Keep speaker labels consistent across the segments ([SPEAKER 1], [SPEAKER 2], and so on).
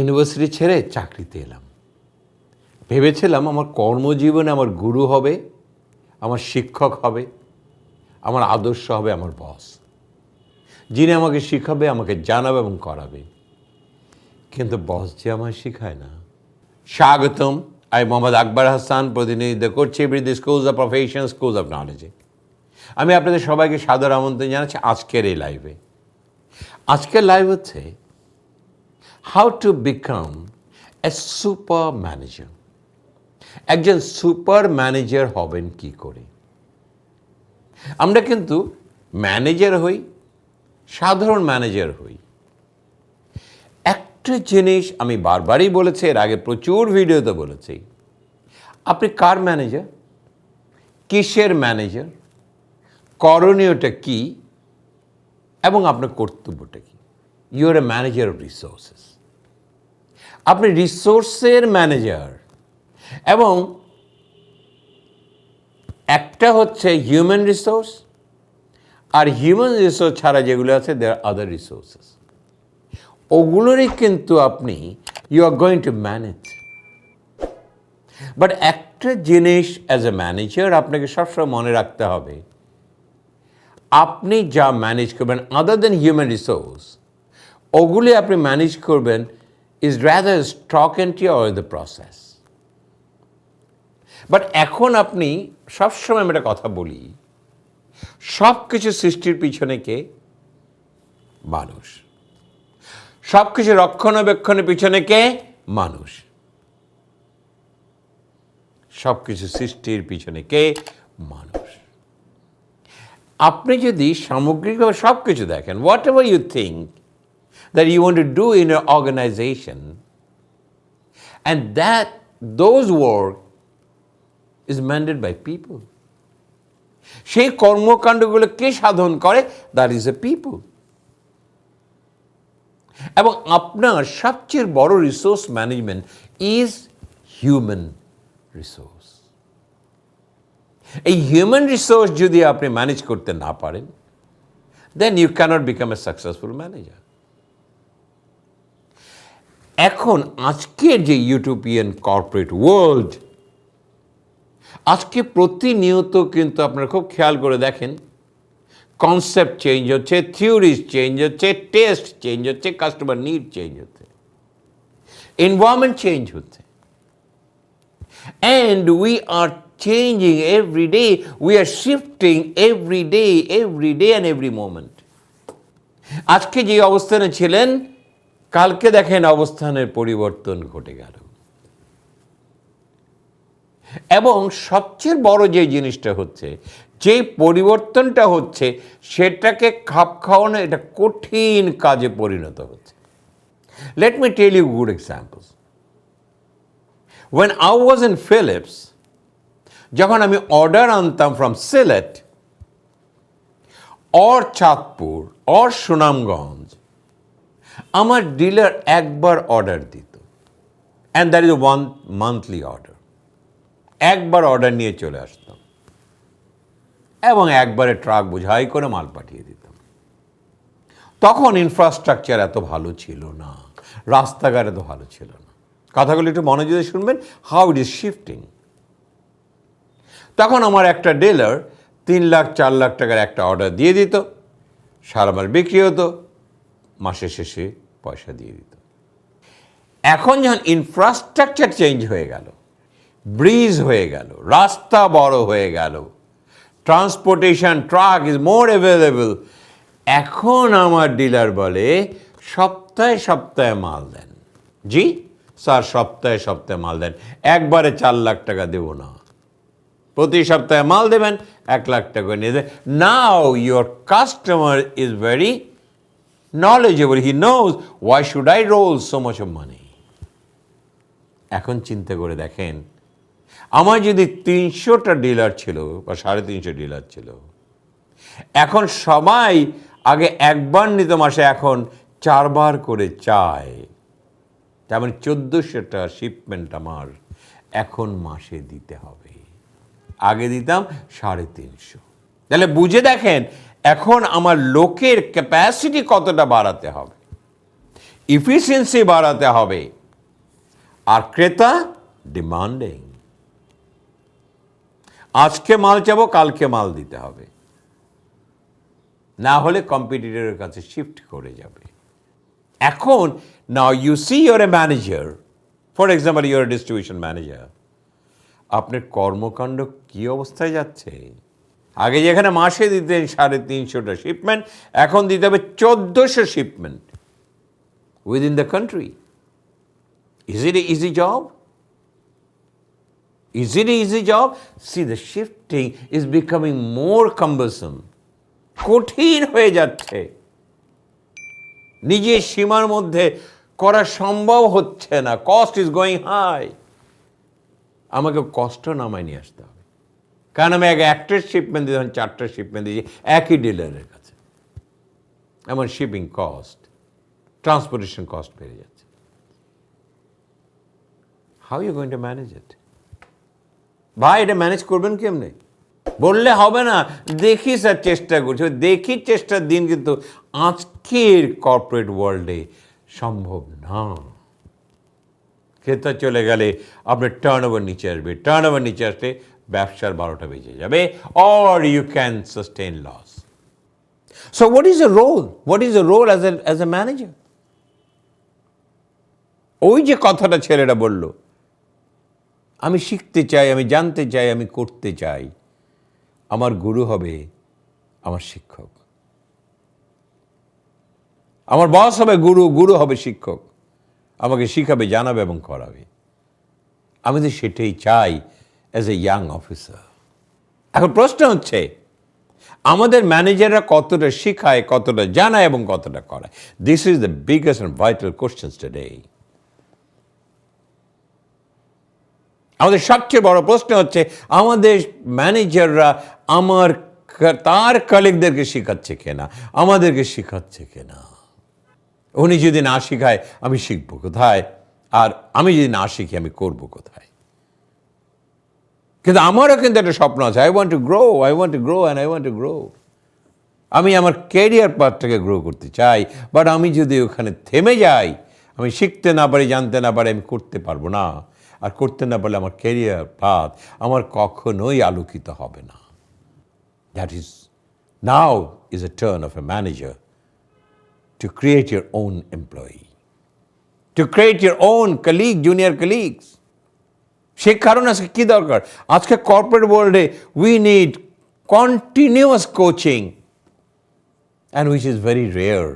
[SPEAKER 1] University ছেড়ে চাকরিতে এলাম। ভেবেছিলাম আমার কর্মজীবনে আমার গুরু হবে, আমার শিক্ষক হবে, আমার আদর্শ হবে আমার বস, যিনি আমাকে শিখাবে, আমাকে জানাবে এবং করাবে। কিন্তু বস যে আমায় শিখায় না। স্বাগতম, আমি মোহাম্মদ আকবর হাসান, প্রতিনিধিত্ব করছি everyday schools of profession, schools of নলেজে। আমি আপনাদের সবাইকে সাদর আমন্ত্রণ জানাচ্ছি আজকের এই লাইভে। আজকের লাইভ হচ্ছে how to become a super manager. একজন সুপার ম্যানেজার হবেন কি করে? আমরা কিন্তু ম্যানেজার হই, সাধারণ ম্যানেজার হই। একটা জিনিস আমি বারবারই বলেছি, এর আগে প্রচুর ভিডিওতে বলেছি, আপনি কার ম্যানেজার, কিসের ম্যানেজার, করণীয়টা কি এবং আপনার কর্তব্যটা কি। You are a manager of resources. আপনি রিসোর্সের ম্যানেজার। এবং একটা হচ্ছে হিউম্যান রিসোর্স, আর হিউম্যান রিসোর্স ছাড়া যেগুলো আছে দেয়ার আদার রিসোর্সেস। ওগুলোরই কিন্তু আপনি you are going to manage. But একটা জিনিস অ্যাজ এ ম্যানেজার আপনাকে সবসময় মনে রাখতে হবে, আপনি যা ম্যানেজ করবেন আদার দেন হিউম্যান রিসোর্স, ওগুলি আপনি ম্যানেজ করবেন is rather stock entry or the process. But এখন আপনি সবসময় আমি একটা কথা বলি, সব কিছু সৃষ্টির পিছনে কে? মানুষ। সব কিছু রক্ষণাবেক্ষণের পিছনে কে? মানুষ। সব কিছু সৃষ্টির পিছনে কে? মানুষ। আপনি যদি সামগ্রিকভাবে সব কিছু দেখেন, whatever you think that you want to do in a organization, and that those work is mandated by people. সেই কর্মকাণ্ডগুলো কে সাধন করে? That is a people. এবং আপনার সবচেয়ে বড় resource management is human resource. এই হিউম্যান রিসোর্স যদি আপনি ম্যানেজ করতে না পারেন, then you cannot become a successful manager. এখন আজকের যে ইউটোপিয়ান কর্পোরেট ওয়ার্ল্ড, আজকে প্রতিনিয়ত কিন্তু আপনারা খুব খেয়াল করে দেখেন, কনসেপ্ট চেঞ্জ হচ্ছে, থিওরিজ চেঞ্জ হচ্ছে, টেস্ট চেঞ্জ হচ্ছে, কাস্টমার নিড চেঞ্জ হচ্ছে, এনভায়রনমেন্ট চেঞ্জ হচ্ছে, and we are changing every day, we are shifting every day and every moment. আজকে যে অবস্থানে ছিলেন, কালকে দেখেন অবস্থানের পরিবর্তন ঘটে গেল। এবং সবচেয়ে বড় যে জিনিসটা হচ্ছে, যে পরিবর্তনটা হচ্ছে, সেটাকে খাপ খাওয়ানো এটা কঠিন কাজে পরিণত হচ্ছে। Let me tell you good examples. When I was in Philips, যখন আমি অর্ডার আনতাম from Sylhet or Chandpur or Sunamganj, আমার ডিলার একবার অর্ডার দিত, and that is one monthly order. একবার অর্ডার নিয়ে চলে আসতাম এবং একবারে ট্রাক বোঝাই করে মাল পাঠিয়ে দিতাম। তখন ইনফ্রাস্ট্রাকচার এত ভালো ছিল না, রাস্তাঘাট এত ভালো ছিল না। কথাগুলো একটু মনোযোগে শুনবেন, হাউ ইট ইজ শিফটিং। তখন আমার একটা ডিলার 3 লাখ 4 লাখ টাকার একটা অর্ডার দিয়ে দিত, সারা মাল বিক্রি হতো, মাসের শেষে পয়সা দিয়ে দিত। এখন যখন ইনফ্রাস্ট্রাকচার চেঞ্জ হয়ে গেল, ব্রিজ হয়ে গেল, রাস্তা বড় হয়ে গেল, transportation truck is more available, এখন আমার ডিলার বলে সপ্তাহে সপ্তাহে মাল দেন। জি স্যার, সপ্তাহে সপ্তাহে মাল দেন, একবারে 4 লাখ টাকা দেব না, প্রতি সপ্তাহে মাল দেবেন, 1 লাখ টাকা নিয়ে দেন। Now your customer is very knowledgeable, he knows why should I roll so much of money. এখন চিন্তা করে দেখেন, আমার যদি 300টা ডিলার ছিল বা 350 ডিলার ছিল, এখন সবাই আগে একবার নিত মাসে, এখন 4 বার করে চায়। তার মানে 1400টা শিপমেন্ট আমার এখন মাসে দিতে হবে, আগে দিতাম 350। তাহলে বুঝে দেখেন এখন আমার লোকের ক্যাপাসিটি কতটা বাড়াতে হবে। ইফিসিয়েন্সি বাড়াতে হবে, আর ক্রেতা ডিমান্ডিং। আজকে মাল চাবো, কালকে মাল দিতে হবে, না হলে কম্পিটিটরের কাছে শিফট করে যাবে। এখন now you see you're a manager, for example your distribution manager, আপনার কর্মকাণ্ড কি অবস্থায় যাচ্ছে? আগে যেখানে মাসে দিতেন 350টা শিপমেন্ট, এখন দিতে হবে 1400 shipment within the country. Is it A easy job? Is it an easy job? See, the shifting is becoming more cumbersome. কঠিন হয়ে যাচ্ছে, নিজের সীমার মধ্যে করা সম্ভব হচ্ছে না। Cost is going high. আমাকে কষ্ট নামায় নিয়ে আসতে হবে, কারণ আমি একটা শিপমেন্ট দিয়ে 4টা শিপমেন্ট দিয়েছি একই ডিলারের কাছে। আমার শিপিং কস্ট, ট্রান্সপোর্টেশন কস্ট বেড়ে যাচ্ছে। How you going to manage it? ভাই, এটা ম্যানেজ করবেন কেমনে? বললে হবে না, দেখি স্যার চেষ্টা করছি। দেখি চেষ্টার দিন কিন্তু আজকের কর্পোরেট ওয়ার্ল্ডে সম্ভব না। ক্রেতা চলে গেলে আপনার টার্ন ওভার নিচে আসবে, টার্ন ওভার নিচে আসলে ব্যবসার 12টা বেজে যাবে, or you can sustain loss. So what is the role? What is the role as a manager? ওই যে কথাটা ছেলেটা বলল, আমি শিখতে চাই, আমি জানতে চাই, আমি করতে চাই। আমার গুরু হবে আমার শিক্ষক, আমার বস হবে গুরু, গুরু হবে শিক্ষক, আমাকে শিখাবে, জানাবে এবং করাবে। আমি তো সেটাই চাই অ্যাজ এ ইয়াং অফিসার। এখন প্রশ্ন হচ্ছে, আমাদের ম্যানেজাররা কতটা শিখায়, কতটা জানায় এবং কতটা করায়? This is the biggest and vital question today. আমাদের সবচেয়ে বড় প্রশ্ন হচ্ছে, আমাদের ম্যানেজাররা তার কলিগদেরকে শেখাচ্ছে কিনা, আমাদেরকে শেখাচ্ছে কিনা। উনি যদি না শেখায় আমি শিখবো কোথায়? আর আমি যদি না শিখি আমি করবো কোথায়? কিন্তু আমারও কিন্তু একটা স্বপ্ন আছে, I want to grow, I want to grow and I want to grow. আমি আমার ক্যারিয়ার পাথটাকে গ্রো করতে চাই, বাট আমি যদি ওখানে থেমে যাই, আমি শিখতে না পারি, জানতে না পারি, আমি করতে পারবো না। আর করতে না পারলে আমার ক্যারিয়ার পাথ আমার কখনোই আলোকিত হবে না। That is now is a turn of a manager to create your own employee, to create your own colleague, junior colleagues. সে কারণে আজকে কী দরকার? আজকে কর্পোরেট ওয়ার্ল্ডে we need continuous coaching, and which is very rare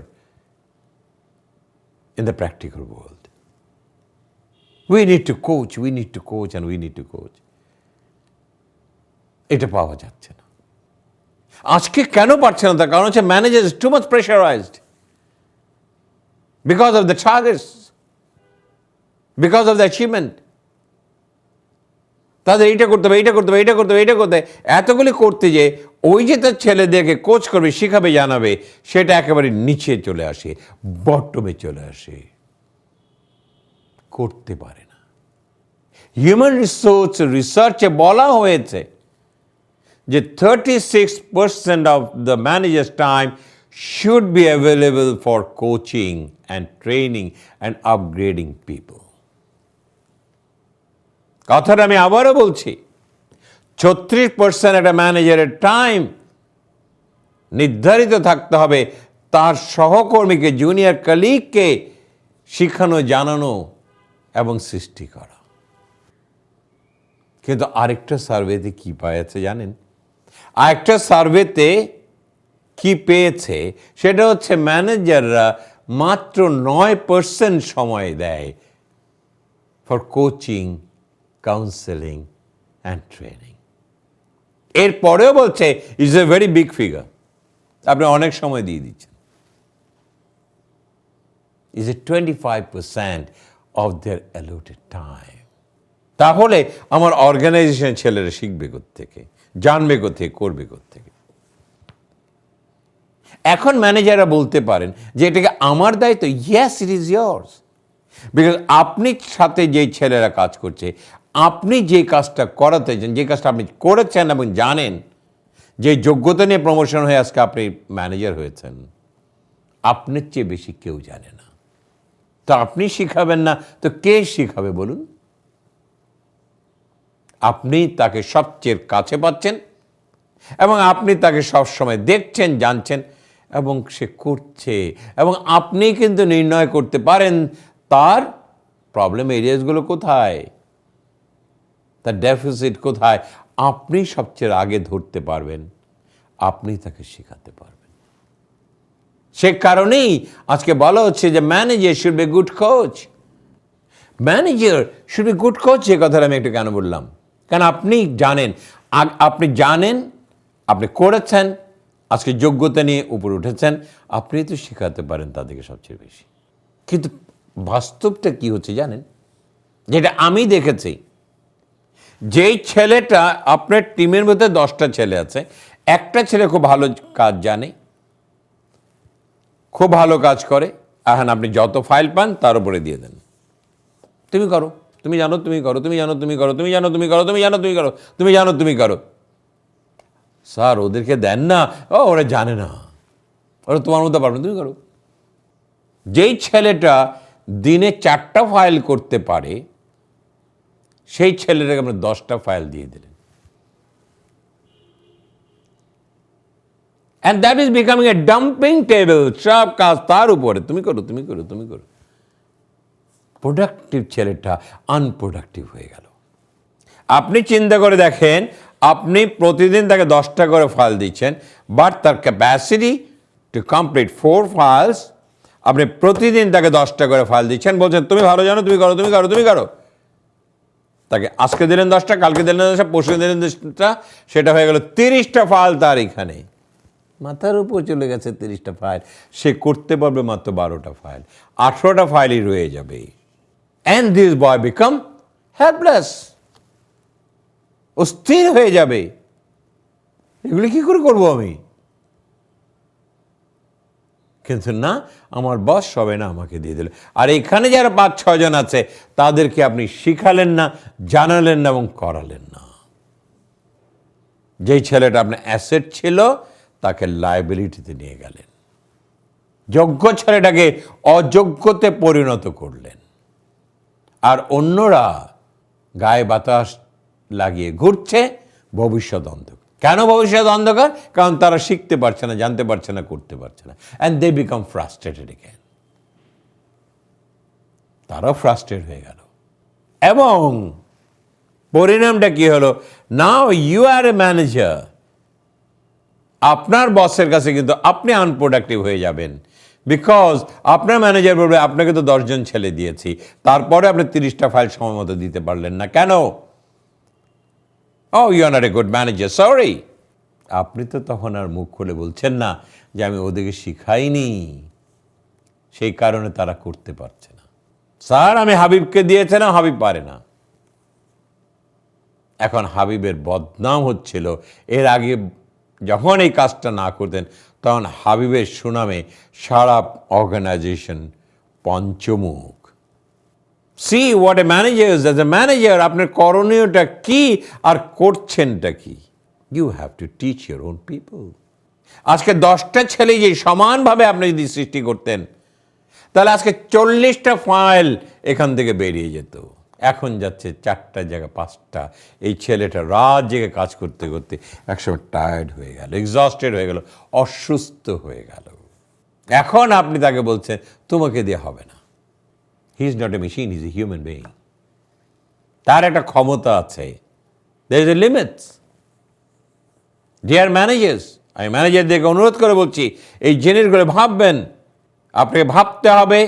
[SPEAKER 1] in the practical world. We need to coach, we need to coach, and we need to coach. এটা পাওয়া যাচ্ছে না। আজকে কেন পারছে না? তার কারণ হচ্ছে manager is too much pressurised because of the targets, because of the achievement. তাদের এইটা করতে হবে, এইটা করতে হবে, এইটা করতে হবে, এইটা করতে হবে, এতগুলি করতে যে ওই যে তার ছেলেদেরকে কোচ করবে, শিখাবে, জানাবে, সেটা একেবারে নিচে চলে আসে, বটমে চলে আসে, করতে পারে না। হিউম্যান রিসোর্স রিসার্চে বলা হয়েছে যে 36% of the managers time should be available for coaching and training and upgrading people. কথাটা আমি আবারও বলছি, 36% একটা ম্যানেজারের টাইম নির্ধারিত থাকতে হবে তার সহকর্মীকে, জুনিয়র কলিগকে শিখানো, জানানো এবং সৃষ্টি করা। কিন্তু আরেকটা সার্ভেতে কি পেয়েছে জানেন? আরেকটা সার্ভেতে কি পেয়েছে সেটা হচ্ছে ম্যানেজাররা মাত্র 9% সময় দেয় for coaching, counselling and training. এরপরেও বলছে is a very big figure, আপনি অনেক সময় দিয়ে দিচ্ছেন। Is a 25% of their allotted time. তাহলে আমার অর্গানাইজেশনের ছেলেরা শিখবে কোত্থেকে, জানবে কোত্থেকে, করবে কোত্থেকে? এখন ম্যানেজাররা বলতে পারেন যে এটাকে আমার দায়িত্ব। Yes, it is years, because আপনি সাথে যেই ছেলেরা কাজ করছে, আপনি যে কাজটা করাতে চান, যে কাজটা আপনি করেছেন এবং জানেন, যে যোগ্যতা নিয়ে প্রমোশন হয়ে আজকে আপনি ম্যানেজার হয়েছেন, আপনার চেয়ে বেশি কেউ জানে না। তো আপনি শিখাবেন না তো কে শিখাবে বলুন? আপনি তাকে সবচেয়ে কাছে পাচ্ছেন এবং আপনি তাকে সবসময় দেখছেন, জানছেন এবং সে করছে, এবং আপনি কিন্তু নির্ণয় করতে পারেন তার প্রবলেম এরিয়াসগুলো কোথায়, তার ডেফিসিট কোথায়। আপনি সবচেয়ে আগে ধরতে পারবেন, আপনি তাকে শেখাতে পারবেন। সে কারণেই আজকে বলা হচ্ছে যে manager should be good coach. Manager should be good coach. যে কথাটা আমি একটু কেন বললাম, কারণ আপনি জানেন, আপনি করেছেন, আজকে যোগ্যতা নিয়ে উপরে উঠেছেন, আপনি তো শেখাতে পারেন তাদেরকে সবচেয়ে বেশি। কিন্তু বাস্তবটা কি হচ্ছে জানেন, যেটা আমি দেখেছি, যেই ছেলেটা আপনার টিমের মধ্যে 10টা ছেলে আছে, একটা ছেলে খুব ভালো কাজ জানে, খুব ভালো কাজ করে, এখন আপনি যত ফাইল পান তার উপরে দিয়ে দেন, তুমি করো, তুমি জানো তুমি করো, তুমি জানো তুমি করো, তুমি জানো তুমি করো, তুমি জানো তুমি করো, তুমি জানো তুমি করো। স্যার ওদেরকে দেন না, ওরা জানে না, ওরা তোমার মতো পারবে, তুমি করো। যেই ছেলেটা দিনে 4টা ফাইল করতে পারে, সেই ছেলেটাকে আমরা 10টা ফাইল দিয়ে দিলেন। And that is becoming A dumping table. সব কাজ তার উপরে, তুমি করো তুমি করো তুমি করো। প্রোডাক্টিভ ছেলেটা আনপ্রোডাক্টিভ হয়ে গেল। আপনি চিন্তা করে দেখেন, আপনি প্রতিদিন তাকে 10টা করে ফাইল দিচ্ছেন, বাট তার ক্যাপাসিটি টু কমপ্লিট 4 ফাইলস, আপনি প্রতিদিন তাকে 10টা করে ফাইল দিচ্ছেন, বলছেন তুমি ভালো জানো তুমি করো তুমি করো তুমি করো। তাকে আজকে দিলেন 10টা, কালকে দিলেন 10টা, পরশু দিলেন 10টা, সেটা হয়ে গেল 30টা ফাইল তার এখানে। মাথার উপর চলে গেছে 30টা ফাইল। সে করতে পারবে মাত্র 12টা ফাইল, 18টা ফাইলই রয়ে যাবে। And this boy become helpless, অস্থির হয়ে যাবে, এগুলি কি করে করবো আমি। কিন্তু না, আমার বস সবে না আমাকে দিয়ে দিল। আর এখানে যারা 5-6 জন আছে তাদেরকে আপনি শিখালেন না, জানালেন না এবং করালেন না। যেই ছেলেটা আপনার অ্যাসেট ছিল তাকে লায়াবিলিটিতে নিয়ে গেলেন, যোগ্য ছেলেটাকে অযোগ্যতে পরিণত করলেন, আর অন্যরা গায়ে বাতাস লাগিয়ে ঘুরছে, ভবিষ্যৎ অন্ধকার। কেন ভবিষ্যৎ অন্ধকার? কারণ তারা শিখতে পারছে না, জানতে পারছে না, করতে পারছে না। And they become frustrated again. তারাও ফ্রাস্ট্রেট হয়ে গেল, এবং পরিণামটা কি হলো? Now you are a manager, আপনার বসের কাছে কিন্তু আপনি আনপ্রোডাক্টিভ হয়ে যাবেন, বিকজ আপনার ম্যানেজার বলবে আপনাকে তো 10 জন ছেলে দিয়েছি, তারপরে আপনি 30টা ফাইল সময় মতো দিতে পারলেন না কেন? You are not a good manager, sorry. আপনি তো তখন আর মুখ খুলে বলছেন না যে আমি ওদেরকে শিখাইনি, সেই কারণে তারা করতে পারছে না। স্যার আমি হাবিবকে দিয়েছিলাম, হাবিব পারে না। এখন হাবিবের বদনাম হচ্ছিল। এর আগে যখন এই কাজটা না করতেন তখন হাবিবের সুনামে সারা অর্গানাইজেশন পঞ্চমুখ। See what a manager, as a manager আপনার করণীয়টা কি আর করছেনটা কি? You have to teach your own people. আজকে 10টা ছেলে যে সমানভাবে আপনি যদি সৃষ্টি করতেন, তাহলে আজকে 40টা ফাইল এখান থেকে বেরিয়ে যেত। এখন যাচ্ছে 4টা জায়গা 5টা। এই ছেলেটা রাত জেগে কাজ করতে করতে একসময় টায়ার্ড হয়ে গেল, এক্সস্টেড হয়ে গেল, অসুস্থ হয়ে গেল। এখন আপনি তাকে বলছেন তোমাকে দিয়ে হবে না। He is not a machine, he is a human being. তার একটা ক্ষমতা আছে, there is a limits. Dear managers, আমি ম্যানেজারদেরকে অনুরোধ করে বলছি, এই জিনিসগুলো ভাববেন। আপনাকে ভাবতে হবে,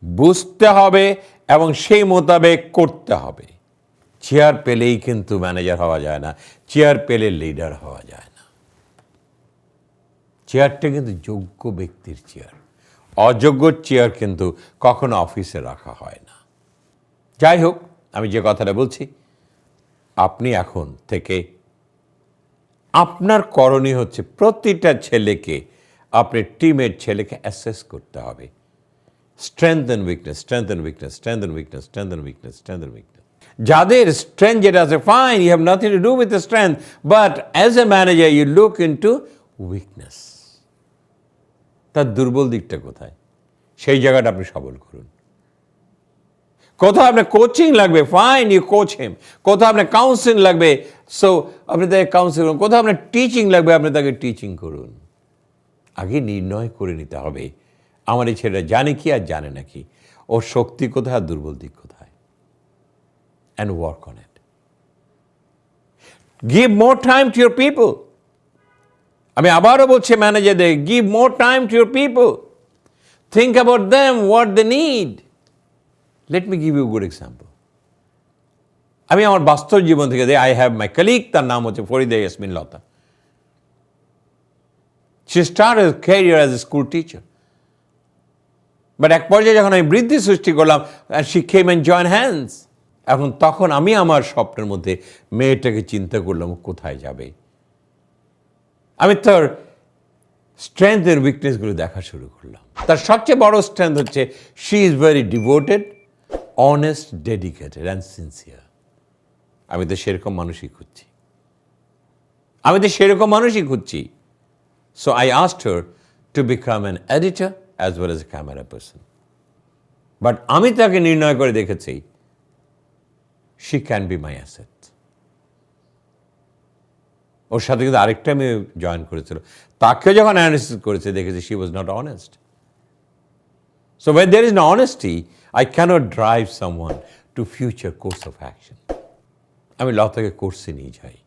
[SPEAKER 1] বুঝতে হবে এবং সেই মোতাবেক করতে হবে। চেয়ার পেলেই কিন্তু ম্যানেজার হওয়া যায় না, চেয়ার পেলে লিডার হওয়া যায় না। চেয়ারটা কিন্তু যোগ্য ব্যক্তির চেয়ার, অযোগ্য চেয়ার কিন্তু কখনো অফিসে রাখা হয় না। যাই হোক, আমি যে কথাটা বলছি, আপনি এখন থেকে আপনার করণীয় হচ্ছে প্রতিটা ছেলেকে, আপনার টিমের ছেলেকে অ্যাসেস করতে হবে। Strength and weakness, strength and weakness, strength and weakness, strength and weakness, strength and weakness. যাদের স্ট্রেংথ যেটা আছে, fine, you have nothing to do with the strength, but as a manager you look into weakness. তার দুর্বল দিকটা কোথায়, সেই জায়গাটা আপনি সবল করুন। কোথাও আপনার কোচিং লাগবে, ফাইন, ইউ কোচ হিম। কোথাও আপনার কাউন্সিলিং লাগবে, সো আপনি তাকে কাউন্সিলিং করুন। কোথাও আপনার টিচিং লাগবে, আপনি তাকে টিচিং করুন। আগে নির্ণয় করে নিতে হবে আমার এই ছেলেটা জানে কি আর জানে না কি, ওর শক্তি কোথায় আর দুর্বল দিক কোথায়, and work on it. Give more time to your people. আমি আবারও বলছি ম্যানেজারদের, give more time to your people. Think about them, what they need. Let me give you good example. আমি আমার বাস্তব জীবন থেকে আই হ্যাভ মাই কলিগ, তার নাম হচ্ছে ফরিদা ইয়াসমিন লতা। She started her career as a school teacher. But এক পর্যায়ে যখন আমি বৃদ্ধি সৃষ্টি করলাম, and she came and joined hands. এখন তখন আমি আমার স্বপ্নের মধ্যে মেয়েটাকে চিন্তা করলাম কোথায় যাবে। আমি তার স্ট্রেংথ এন্ড উইকনেসগুলো দেখা শুরু করলাম। তার সবচেয়ে বড় স্ট্রেংথ হচ্ছে she is very devoted, honest, dedicated and sincere. আমি তো সেরকম মানুষই খুঁজছি। So I asked her to become an editor as well as a camera person. But আমি তাকে নির্ণয় করে দেখেছি, she can be my asset. ওর সাথে কিন্তু আরেকটা মেয়ে জয়েন করেছিল, তাকেও যখন অ্যানালিসিস করেছে দেখেছি she was not honest. So when there is no honesty, I cannot drive someone to future course of action. আমি লতাকে কোর্সে নিয়ে যাই,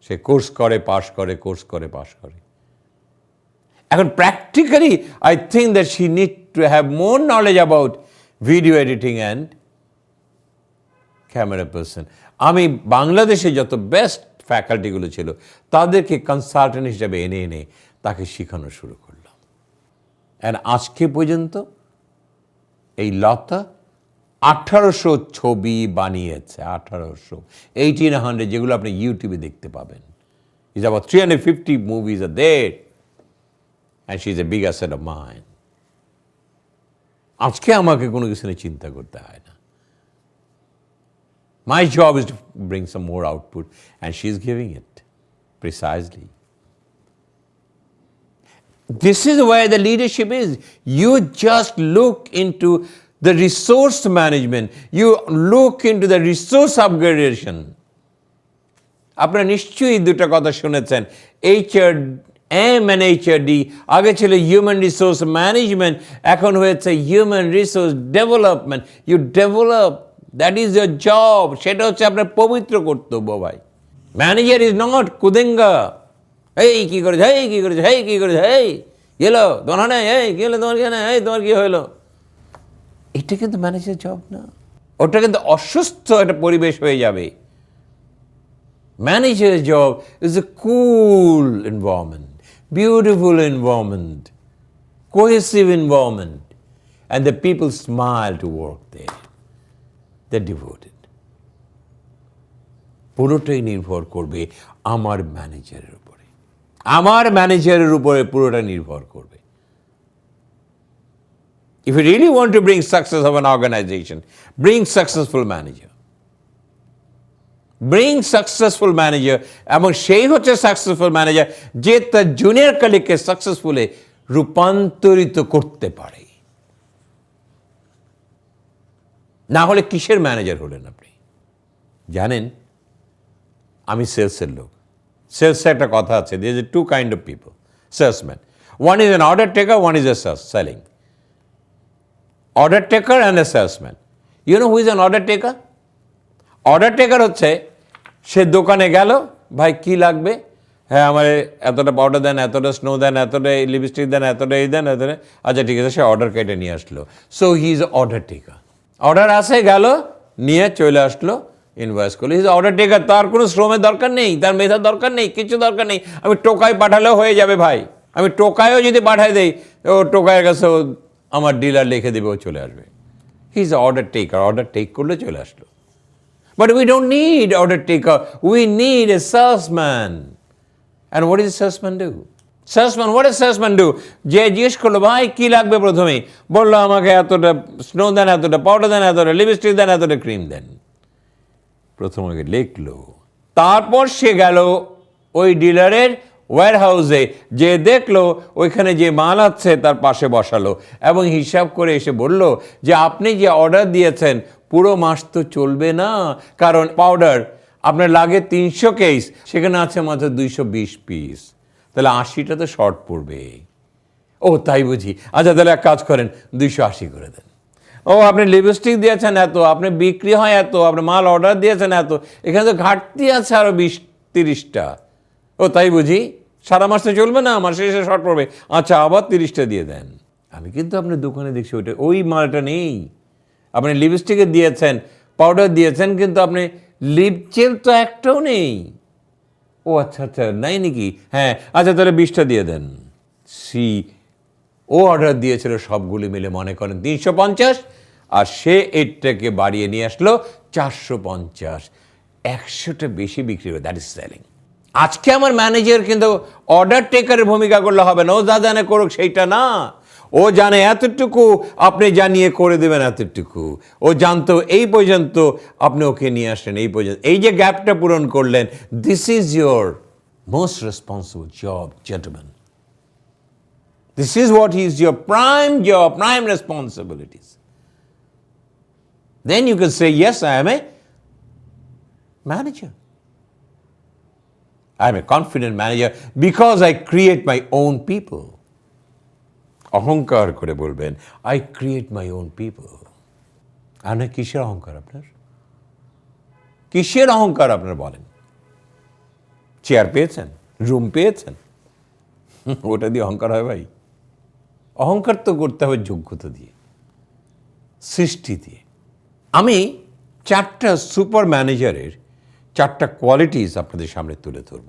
[SPEAKER 1] সে কোর্স করে পাশ করে। এখন practically I think that she need to have more knowledge about video editing and camera person. আমি বাংলাদেশে যত বেস্ট ফ্যাকাল্টিগুলো ছিল তাদেরকে কনসালটেন্ট হিসেবে এনে তাকে শেখানো শুরু করলাম। অ্যান্ড আজকে পর্যন্ত এই লতা 1800 ছবি বানিয়েছে, 1800, যেগুলো আপনি ইউটিউবে দেখতে পাবেন। Is about 350 movies are there, and she is a big asset of mine. আজকে আমাকে কোনো কিছু নিয়ে চিন্তা করতে হয় না। My job is to bring some more output, and she is giving it precisely. This is where the leadership is. You just look into the resource management, you look into the resource upgradation. আপনারা নিশ্চয়ই দুটো কথা শুনেছেন, HRM and HRD। আগে ছিল human resource management, এখন হয়েছে human resource development. You develop, that is your job. সেটা হচ্ছে আপনার পবিত্র কর্তব্য ভাই। ম্যানেজার ইজ নট কুদেঙ্গা, এই কী করেছে, গেলো তোমার নেই, কি হলো তোমার, তোমার কি হলো। এটা কিন্তু ম্যানেজার জব না, ওটা কিন্তু অসুস্থ একটা পরিবেশ হয়ে যাবে। Manager job is a cool environment, beautiful environment, cohesive environment, and the people smile to work there, they are devoted. পুরোটাই নির্ভর করবে আমার ম্যানেজারের উপরে, পুরোটা নির্ভর করবে। If you really want to bring success of an organization, bring successful manager. এবং সেই হচ্ছে সাকসেসফুল ম্যানেজার যে তার জুনিয়র কলিগকে সাকসেসফুলি রূপান্তরিত করতে পারে। না হলে কিসের ম্যানেজার হলেন আপনি? জানেন, আমি সেলসের লোক। সেলসে একটা কথা আছে, there is two kind of people, salesmen. One is an order taker, one is a selling. Order taker and a salesman. You know who is an order taker? Order taker হচ্ছে সে দোকানে গেল, ভাই কি লাগবে, হ্যাঁ আমার এতটা পাউডার দেন, এতটা স্নো দেন, এতটা লিপস্টিক দেন, এতটা এই দেন, এতটা, আচ্ছা ঠিক আছে, সে অর্ডার কেটে নিয়ে আসলো। So he is order taker. Order আসে, গেল, নিয়ে চলে আসলো, ইনভয়েস করলো। হি ইজ অর্ডার টেকার। তার কোনো শ্রমের দরকার নেই, তার মেধার দরকার নেই, কিছু দরকার নেই। আমি টোকাই পাঠালেও হয়ে যাবে ভাই। আমি টোকায়ও যদি পাঠাই দেই, ও টোকাইয়ের কাছে আমার ডিলার লিখে দেবে, ও চলে আসবে। He is order taker. Order take করলে চলে আসলো। But we don't need order taker, we need a salesman. And what does a salesman do? What does salesman do? যে জিজ্ঞেস করলো, ভাই কি লাগবে, প্রথমেই বললো আমাকে এতটা স্নো দেন, এতটা পাউডার দেন, এতটা লিপস্টিক দেন, এতটা ক্রিম দেন। প্রথমে লিখলো, তারপর সে গেল ওই ডিলারের ওয়্যারহাউসে, যে দেখলো ওইখানে যে মাল আছে তার পাশে বসালো এবং হিসাব করে এসে বলল যে আপনি যে অর্ডার দিয়েছেন পুরো মাস তো চলবে না, কারণ পাউডার আপনার লাগে 300 কেস, সেখানে আছে মাত্র 220 পিস, তাহলে 80টা তো শর্ট পড়বে। ও তাই বুঝি, আচ্ছা তাহলে এক কাজ করেন 280 করে দেন। ও আপনি লিপস্টিক দিয়েছেন এত, আপনি বিক্রি হয় এত, আপনি মাল অর্ডার দিয়েছেন এত, এখানে তো ঘাটতি আছে আরও 20-30টা। ও তাই বুঝি, সারা মাস তো চলবে না, মাসে শেষে শর্ট পড়বে, আচ্ছা আবার 30টা দিয়ে দেন। আমি কিন্তু আপনার দোকানে দেখছি ওই মালটা নেই। আপনি লিপস্টিকে দিয়েছেন, পাউডার দিয়েছেন, কিন্তু আপনি লিপ জেল তো একটাও নেই। ও আচ্ছা আচ্ছা, নাই নাকি? হ্যাঁ আচ্ছা তাহলে 20টা দিয়ে দেন। ও অর্ডার দিয়েছিল সবগুলি মিলে মনে করেন 350, আর সে এটাকে বাড়িয়ে নিয়ে আসলো 450, 100টা বেশি বিক্রি হবে। That is selling. আজকে আমার ম্যানেজার কিন্তু অর্ডার টেকারের ভূমিকা করলে হবে না, ও যা জানে করুক সেইটা না। ও জানে এতটুকু, আপনি জানিয়ে করে দেবেন এতটুকু। ও জানতো এই পর্যন্ত, আপনি ওকে নিয়ে আসলেন এই পর্যন্ত, এই যে গ্যাপটা পূরণ করলেন। This is your most responsible job, gentleman. This is what is your prime job, prime responsibilities. Then you can say, yes, I am a manager. I am a confident manager because I create my own people. অহংকার করে বলবেন, I create my own people. আর কিসের অহংকার আপনার? কিসের অহংকার আপনার বলেন? চেয়ার পেয়েছেন, রুম পেয়েছেন, ওটা দিয়ে অহংকার হয় ভাই? অহংকার তো করতে হবে যোগ্যতা দিয়ে, সৃষ্টি দিয়ে। আমি 4টা সুপার ম্যানেজারের 4টা কোয়ালিটিস আপনাদের সামনে তুলে ধরব,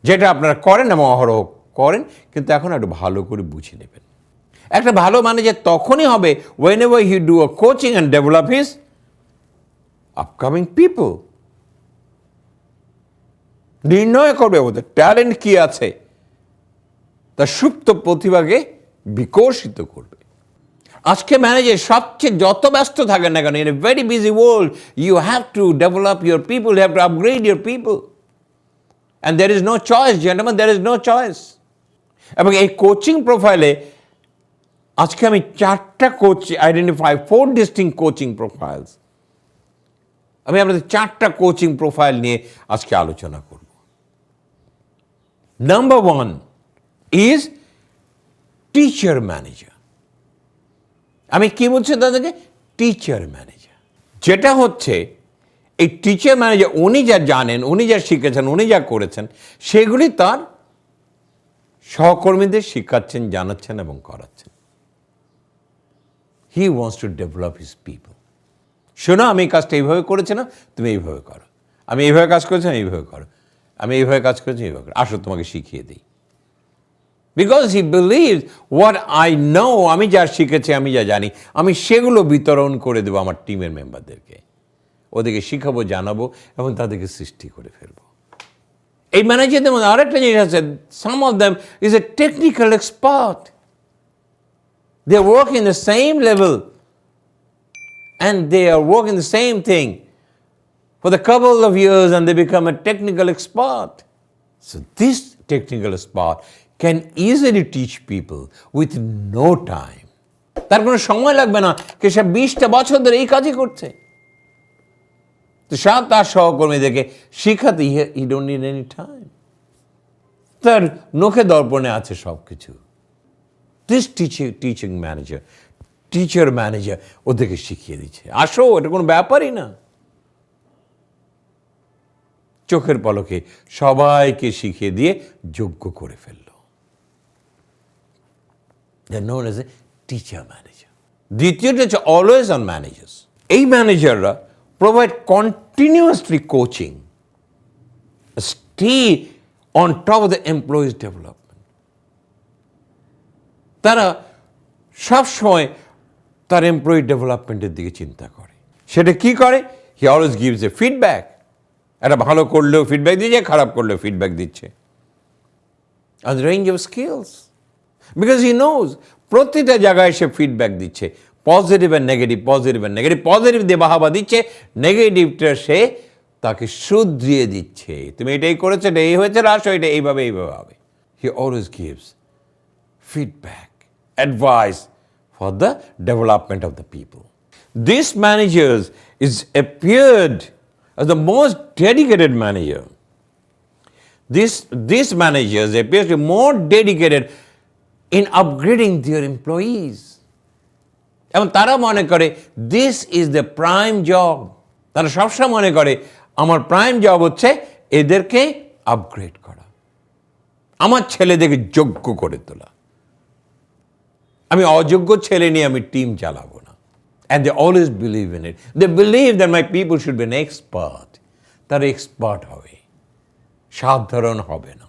[SPEAKER 1] যেটা আপনারা করেন এবং অহরহ করেন, কিন্তু এখন একটু ভালো করে বুঝে নেবেন। একটা ভালো ম্যানেজার তখনই হবে whenever he do a coaching and develop his upcoming people. নির্ণয় করবে ওদের ট্যালেন্ট কি আছে, তার সুপ্ত প্রতিভাকে বিকশিত করবে। আজকে ম্যানেজার সবচেয়ে যত ব্যস্ত থাকেন না কেন, in a very busy world, you have to develop your people, you have to upgrade your people, and there is no choice gentleman, there is no choice. এবং এই কোচিং প্রোফাইলে আজকে আমি 4টা আইডেন্টিফাই 4 ডিস্টিংক্ট কোচিং প্রোফাইলস। আমি আপনাদের 4টা coaching profile নিয়ে আজকে আলোচনা করব। Number 1 is teacher manager. আমি কি বলছি তাদেরকে? Teacher manager. যেটা হচ্ছে এই টিচার ম্যানেজার, উনি যা জানেন, উনি যা শিখেছেন, উনি যা করেছেন, সেগুলি তার সহকর্মীদের শিখাচ্ছেন, জানাচ্ছেন এবং করাচ্ছেন। He wants to develop his people. শোনো, আমি এই কাজটা এইভাবে করেছি না, তুমি এইভাবে করো। আমি এইভাবে কাজ করেছি, এইভাবে করো। আমি এইভাবে কাজ করেছি, এইভাবে করো। আসো তোমাকে শিখিয়ে দিই। Because he believes what I know, আমি যা শিখেছি, আমি যা জানি, আমি সেগুলো বিতরণ করে দেবো আমার টিমের মেম্বারদেরকে। ওদেরকে শিখাবো, জানাবো এবং তাদেরকে সৃষ্টি করে ফেলবো। এই ম্যানেজারদের মধ্যে আরেকটা জিনিস আছে, some of them is a technical expert. They work in the same level and they are working the same thing for the couple of years and they become a technical expert. So this technical expert can easily teach people with no time. তার কোনো সময় লাগবে না, কে সে 20টা বছর ধরে এই কাজই করছে। তো তার সহকর্মীদেরকে শিখাতে he don't need any time. তার নখে দর্পণে আছে সব কিছু। This teaching manager, teacher manager ওদেরকে শিখিয়ে দিচ্ছে। আসো, এটা কোনো ব্যাপারই না। চোখের পলকে সবাইকে শিখিয়ে দিয়ে যোগ্য করে ফেলল। They are known as a teacher manager. দ্বিতীয়টা হচ্ছে অলওয়েজ অন ম্যানেজার্স। এই ম্যানেজাররা provide continuously coaching, stay on top of the employees development. তারা সবসময় তার এমপ্লয়ি ডেভেলপমেন্টের দিকে চিন্তা করে। সেটা কি করে? He always gives a feedback. এটা ভালো করলেও ফিডব্যাক দিচ্ছে, খারাপ করলেও ফিডব্যাক দিচ্ছে। On the range of skills, because he knows প্রতিটা জায়গায় সে ফিডব্যাক দিচ্ছে, positive and negative, positive and negative. Positive দিয়ে বাহাবা দিচ্ছে, নেগেটিভটা সে তাকে শুধরিয়ে দিচ্ছে, তুমি এটাই করেছো, এটা এই হয়েছে, আসো এটা এইভাবে হবে। He always gives feedback, advice for the development of the people. This manager is appeared as the most dedicated manager. These managers appear to be more dedicated in upgrading their employees. এবং তারা মনে করে this is the prime job, তারা সবসময় মনে করে আমার prime job হচ্ছে এদেরকে আপগ্রেড করা, আমার ছেলেদেরকে যোগ্য করে তোলা, আমি অযোগ্য ছেলে নিয়ে আমি টিম চালাবো না। And they always believe in it, they believe that my people should be an expert. তারা এক্সপার্ট হবে, সাধারণ হবে না।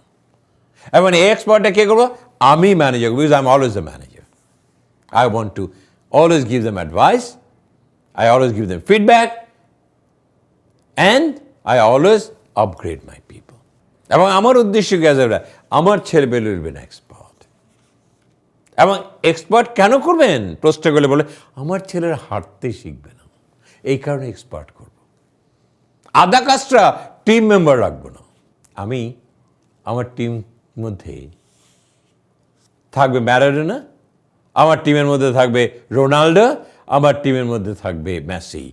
[SPEAKER 1] এবং এই এক্সপার্টটা কে করবো? আমি manager, because I am always the manager. I want to always give them advice, I always give them feedback, and I always upgrade my people. এবং আমার উদ্দেশ্য কি আছে? আমার ছেলেপেলে উইল বি এক্সপার্ট। এবং এক্সপার্ট কেন করবেন? প্রশ্ন করলে বলে আমার ছেলেরা হাঁটতে শিখবে না, এই কারণে এক্সপার্ট করব। আধা কাজটা টিম মেম্বার রাখবো না। আমি আমার টিম মধ্যে থাকবে ম্যারাডোনা, আমার টিমের মধ্যে থাকবে রোনাল্ডো, আমার টিমের মধ্যে থাকবে মেসি।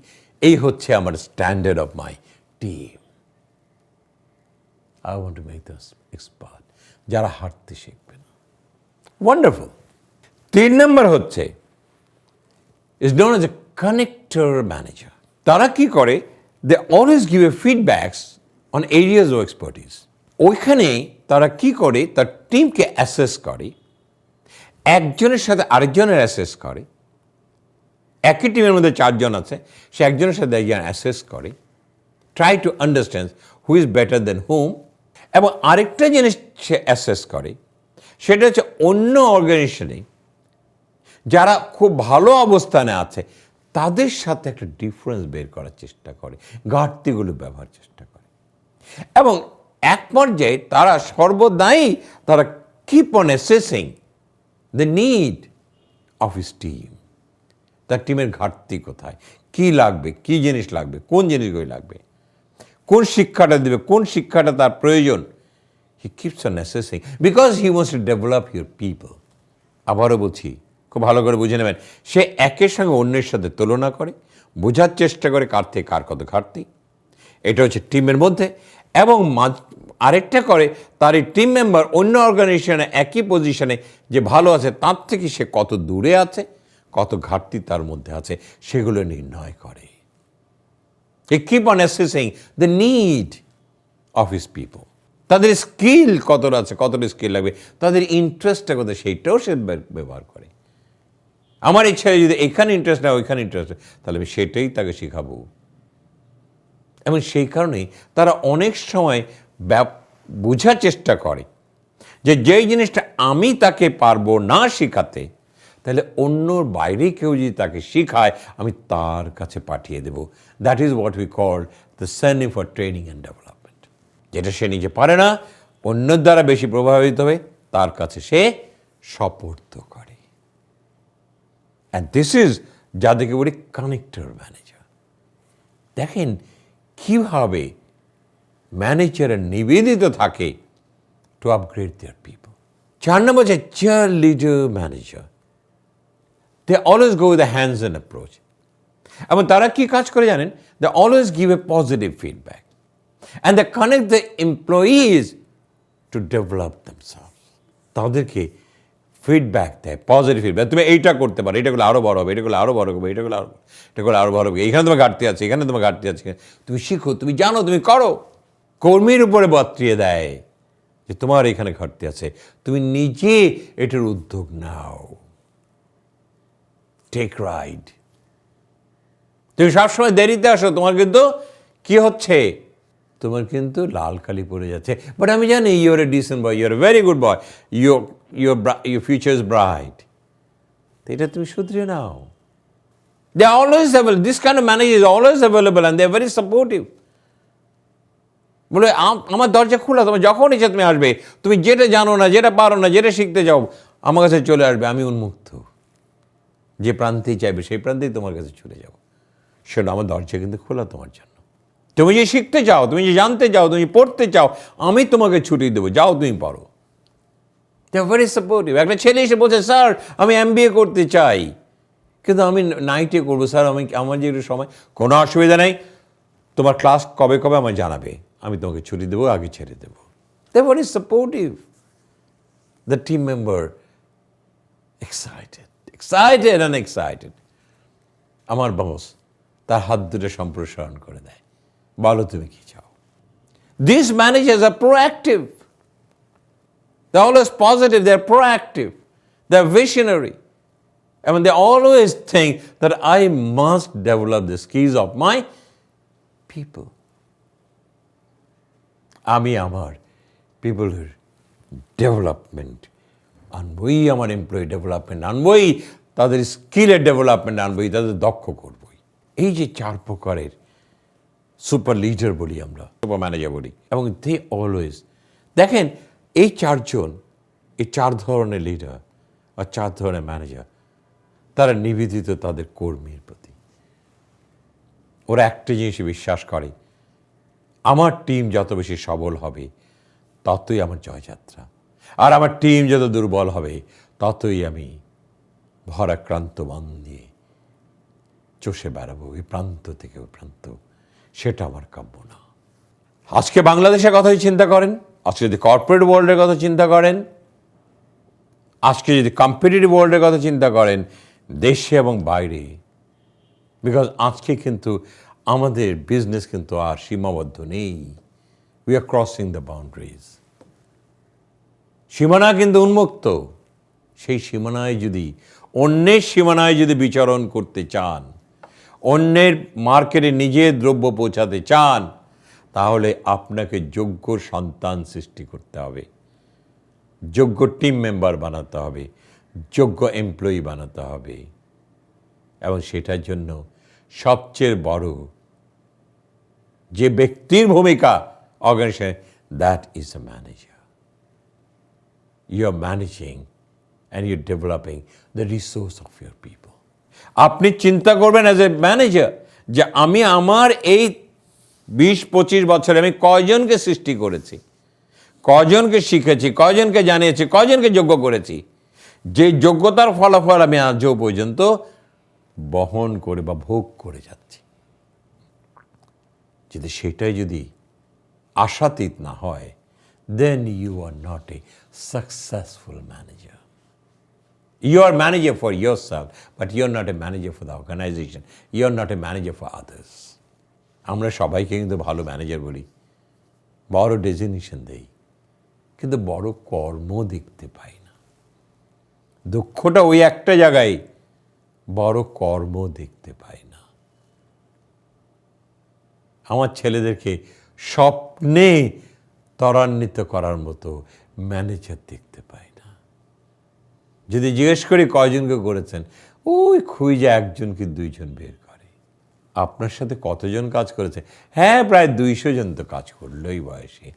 [SPEAKER 1] এই হচ্ছে আমার standard of my team. I want to make this expert, যারা হাঁটতে শিখবে না। ওয়ান্ডারফুল। 3 নম্বর হচ্ছে is known as a connector manager. তারা কি করে? They always give a feedbacks on areas of expertise. ওইখানে তারা কি করে? তার টিমকে অ্যাসেস করে, একজনের সাথে আরেকজনের অ্যাসেস করে। একই টিমের মধ্যে 4 জন আছে, সে একজনের সাথে একজন অ্যাসেস করে, try to understand who is better than whom. এবং আরেকটা জিনিস সে অ্যাসেস করে, সেটা হচ্ছে অন্য অর্গানাইজেশনে যারা খুব ভালো অবস্থানে আছে তাদের সাথে একটা ডিফারেন্স বের করার চেষ্টা করে, ঘাটতিগুলো ব্যবহার চেষ্টা করে। এবং এক পর্যায়ে তারা সর্বদাই তারা keep on assessing the need of his team. তার টিমের ঘাটতি কোথায়, কি লাগবে, কি জিনিস লাগবে, কোন জিনিসগুলি লাগবে, কোন শিক্ষাটা দেবে, কোন শিক্ষাটা তার প্রয়োজন। He keeps on assessing because he wants to develop your people. আবারও বলছি, খুব ভালো করে বুঝে নেবেন, সে একের সঙ্গে অন্যের সাথে তুলনা করে, বোঝার চেষ্টা করে কার থেকে কার কত ঘাটতি। এটা হচ্ছে টিমের মধ্যে। এবং আরেকটা করে, তার এই টিম মেম্বার অন্য অর্গানাইজেশনে একই পজিশনে যে ভালো আছে তার থেকে সে কত দূরে আছে, কত ঘাটতি তার মধ্যে আছে, সেগুলো নির্ণয় করে। He keep on assessing the need of his people. তাদের স্কিল কতটা আছে, কতটা স্কিল লাগবে, তাদের ইন্টারেস্টটা কোথায়, সেইটাও সে ব্যবহার করে। আমার ইচ্ছা যদি এখানে ইন্টারেস্ট না ওইখানে ইন্টারেস্ট, তাহলে আমি সেটাই তাকে শেখাবো। এবং সেই কারণেই তারা অনেক সময় বোঝার চেষ্টা করে যে যেই জিনিসটা আমি তাকে পারবো না শেখাতে, তাহলে অন্যর বাইরে কেউ যদি তাকে শেখায় আমি তার কাছে পাঠিয়ে দেব। That is what we call the sending for training and development. যেটা সে নিজে পারে না, অন্যের দ্বারা বেশি প্রভাবিত হবে, তার কাছে সে সোপর্দ করে। অ্যান্ড দিস ইজ যাদেরকে বলি কানেক্টর ম্যানেজার। দেখেন কীভাবে ম্যানেজারের নিবেদিত থাকে টু আপগ্রেড দেয়ার পিপল। 4 নম্বর হচ্ছে cheer leader manager. They always go with the hands on approach. এবং তারা কি কাজ করে জানেন? They always give a positive feedback and they connect the employees to develop themselves. তাদেরকে ফিডব্যাক দেয়, পজিটিভ ফিডব্যাক। তুমি এইটা করতে পারো, এটা করলে আরও বড় হবে, এটা করলে আরও বড় হবে, এটা করলে আরও বড় হবে, এখানে তোমার ঘাটতি আছে, এখানে তোমার ঘাটতি আছে, তুমি শিখো, তুমি জানো, তুমি করো। কর্মীর উপরে বর্তিয়ে দেয় যে তোমার এখানে ঘাটতি আছে, তুমি নিজে এটার উদ্যোগ নাও, টেক রাইড। তুমি সবসময় দেরিতে আসো, তোমার কিন্তু কি হচ্ছে, তোমার কিন্তু লাল কালি পড়ে যাচ্ছে। বাট আমি জানি you're a decent boy, you're a very good boy, your future is bright. তো এটা তুমি শুধরে নাও। They are always available, this kind of manager is always available and they are very supportive. বলে আমার দরজা খোলা, তোমার যখন ইচ্ছা তুমি আসবে, তুমি যেটা জানো না, যেটা পারো না, যেটা শিখতে যাও, আমার কাছে চলে আসবে, আমি উন্মুক্ত। যে প্রান্তেই চাইবে সেই প্রান্তেই তোমার কাছে চলে যাব। সেটা আমার দরজা কিন্তু খোলা তোমার জন্য। তুমি যে শিখতে চাও, তুমি যে জানতে চাও, তুমি পড়তে চাও, আমি তোমাকে ছুটি দেবো, যাও তুমি পড়ো। দে আর ভেরি সাপোর্টিভ। একটা ছেলে এসে বলছে, স্যার আমি MBA করতে চাই, কিন্তু আমি নাইটে করবো স্যার, আমার যে একটু সময়, কোনো অসুবিধা নেই, তোমার ক্লাস কবে কবে আমায় জানাবে, আমি তোমাকে ছুটি দেবো, আগে ছেড়ে দেবো। They are very supportive. The team member excited and excited. আমার বস তার হাত দুটো সম্প্রসারণ করে দেয়, বলো তুমি কি চাও। These managers are proactive. They're always positive, they're proactive, they're visionary. I mean, they always think that I must develop the skills of my people. আমি আমার পিপলের ডেভেলপমেন্ট আনবই, আমার এমপ্লয়ি ডেভেলপমেন্ট আনবই, তাদের স্কিলের ডেভেলপমেন্ট আনবই, তাদের দক্ষ করবই। এই যে 4 প্রকারের সুপার লিডার বলি আমরা, সুপার ম্যানেজার বলি, এবং দে অলওয়েজ, দেখেন এই 4 জন, এই 4 ধরনের লিডার আর 4 ধরনের ম্যানেজার, তারা নিবেদিত তাদের কর্মীর প্রতি। ওরা একটা জিনিসে বিশ্বাস করে, আমার টিম যত বেশি সবল হবে ততই আমার জয়যাত্রা, আর আমার টিম যত দুর্বল হবে ততই আমি ভরাক্রান্ত মন দিয়ে চষে বেড়াবো এই প্রান্ত থেকে ওই প্রান্ত। সেটা আমার কাম্য না। আজকে বাংলাদেশের কথাই চিন্তা করেন, আজকে যদি কর্পোরেট ওয়ার্ল্ডের কথা চিন্তা করেন, আজকে যদি কম্পিটিটিভ ওয়ার্ল্ডের কথা চিন্তা করেন, দেশে এবং বাইরে, বিকজ আজকে কিন্তু আমাদের বিজনেস কিন্তু আর সীমাবদ্ধ নেই। We are crossing the boundaries. সীমানা কিন্তু উন্মুক্ত। সেই সীমানায় যদি, অন্যের সীমানায় যদি বিচরণ করতে চান, অন্যের মার্কেটে নিজের দ্রব্য পৌঁছাতে চান, তাহলে আপনাকে যোগ্য সন্তান সৃষ্টি করতে হবে, যোগ্য টিম মেম্বার বানাতে হবে, যোগ্য এমপ্লয়ি বানাতে হবে। এবং সেটার জন্য সবচেয়ে বড় যে ব্যক্তির ভূমিকা organization, that is a manager. You are managing and you developing the resource of your people. আপনি চিন্তা করবেন অ্যাজ এ ম্যানেজার যে আমি আমার এই 20-25 বছরে আমি কয়জনকে সৃষ্টি করেছি, কয়জনকে শিখেছি, কয়জনকে জানিয়েছি, কয়জনকে যোগ্য করেছি, যে যোগ্যতার ফলাফল আমি আজও পর্যন্ত বহন করে বা ভোগ করে যাচ্ছি। যদি সেটাই যদি আশাতীত না হয়, then you are not a successful manager. You are manager for yourself, but you are not a manager for the organization. You are not a manager for others. আমরা সবাইকে কিন্তু ভালো ম্যানেজার বলি, বড় ডেজিগনেশন দেই, কিন্তু বড় কর্ম দেখতে পাই না। দুঃখটা ওই একটা জায়গায়, বড় কর্ম দেখতে পাই না। আমার ছেলেদেরকে স্বপ্নে ত্বরান্বিত করার মতো ম্যানেজার দেখতে পাই না। যদি জিজ্ঞেস করি কয়জনকে করেছেন, ওই খুঁজে 1জন কি 2জন বের করে। আপনার সাথে কতজন কাজ করেছে? হ্যাঁ, প্রায় 200 জন তো কাজ করলো এই বয়সে।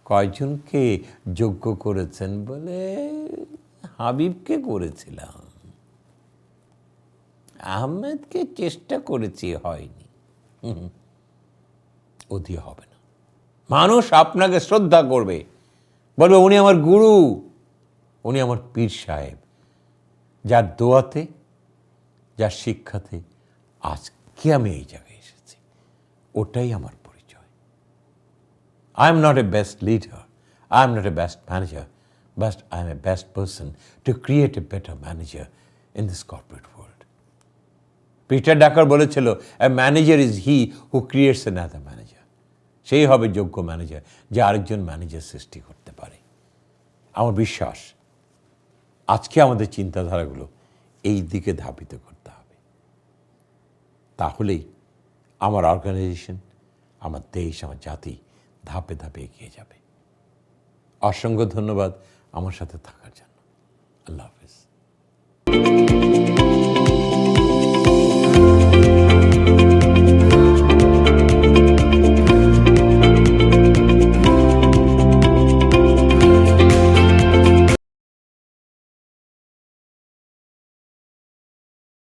[SPEAKER 1] কয়জনকে যোগ্য করেছেন? বলে হাবিবকে করেছিলাম, আহমেদকে চেষ্টা করেছি, হয়নি। ও দিয়ে হবে না। মানুষ আপনাকে শ্রদ্ধা করবে, বলবে উনি আমার গুরু, উনি আমার পীর সাহেব, যার দোয়াতে, যার শিক্ষাতে আজকে আমি এই জায়গায় এসেছি। ওটাই আমার পরিচয়। I am not a best leader, I am not a best manager, but I am a best person to create a better manager in this corporate world. Peter Drucker বলেছিল, a manager is he who creates another manager. সেই হবে যোগ্য manager, যে আরেকজন manager সৃষ্টি করতে পারে। আমার বিশ্বাস আজকে আমাদের চিন্তাধারাগুলো এই দিকে ধাবিত করতে হবে, তাহলেই আমার অর্গানাইজেশন, আমার দেশ, আমার জাতি ধাপে ধাপে এগিয়ে যাবে। অসংখ্য ধন্যবাদ আমার সাথে থাকার জন্য। আল্লাহ হাফেজ।